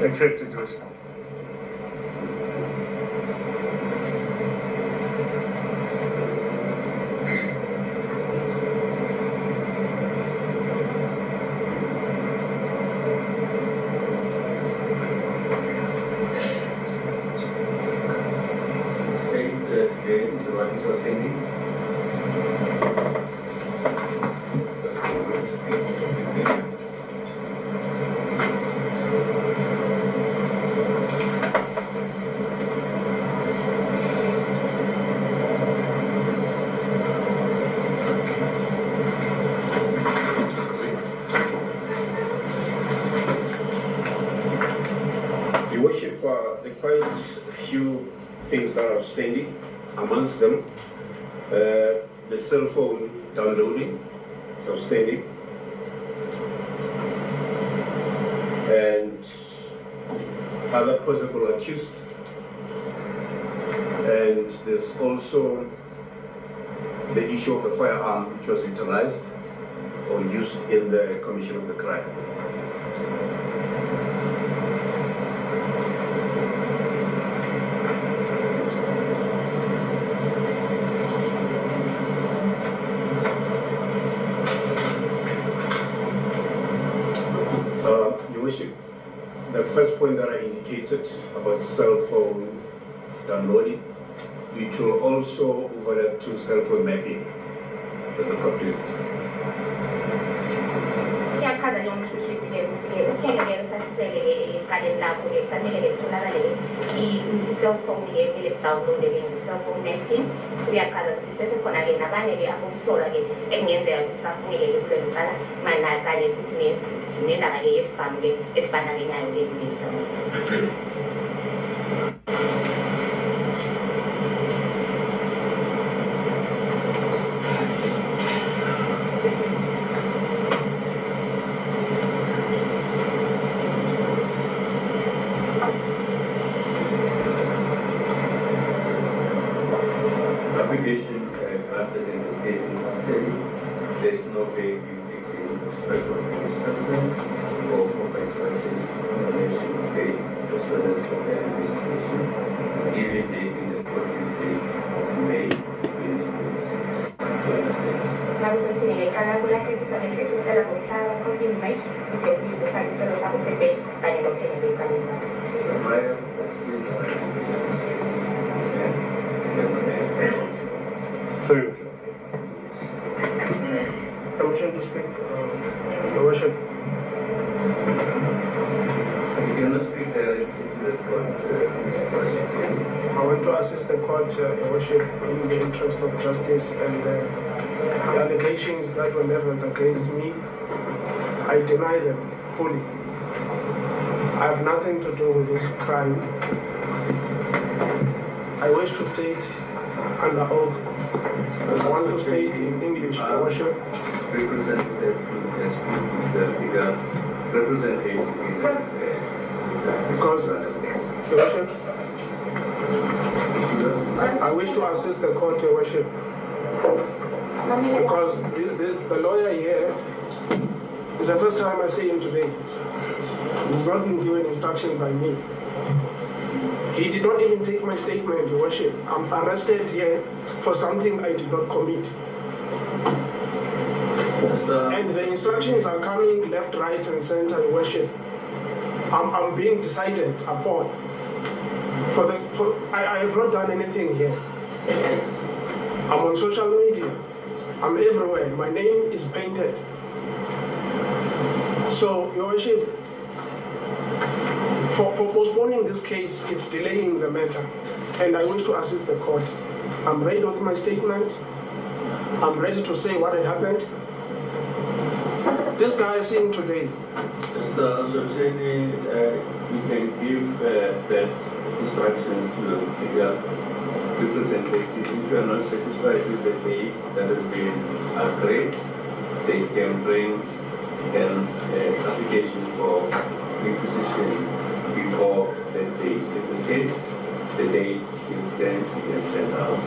Accepted, Your Worship. Today, Mr. Marius Sokheni. Your Worship, there are quite a few things that are outstanding. Amongst them, the cell phone downloading, it's outstanding. And other possible accused. And there's also the issue of a firearm which was utilized or used in the commission of the crime. Your Worship, the first point that I indicated about cell phone downloading, it will also overlap to cell phone mapping as a practice. Application granted in this case in custody. There is no way we fixing in respect of this person or compensation in relation to pay as well as for fair investigation. Given date in the 14th day of May 2026. Sorry. Permission to speak, Your Worship. You cannot speak directly to the court, Mr. President. I want to assist the court, Your Worship, in the interest of justice and the allegations that were leveled against me. I deny them fully. I have nothing to do with this crime. I wish to state under oath. I want to state in English, Your Worship. Representative to speak the bigger representative. Because, Your Worship, I wish to assist the court, Your Worship. Because the lawyer here is the first time I see him today. He's not been given instruction by me. He did not even take my statement, Your Worship. I'm arrested here for something I did not commit. And the instructions are coming left, right, and center, Your Worship. I'm being decided upon. I have not done anything here. I'm on social media. I'm everywhere. My name is painted. So, Your Worship, for postponing this case, it's delaying the matter. And I wish to assist the court. I'm ready with my statement. I'm ready to say what had happened. This guy is seeing today. Mr. Sokheni, you can give that instructions to the representative. If you are not satisfied with the date that has been agreed, they can bring an application for requisition before that date. In this case, the date is then, you can stand out.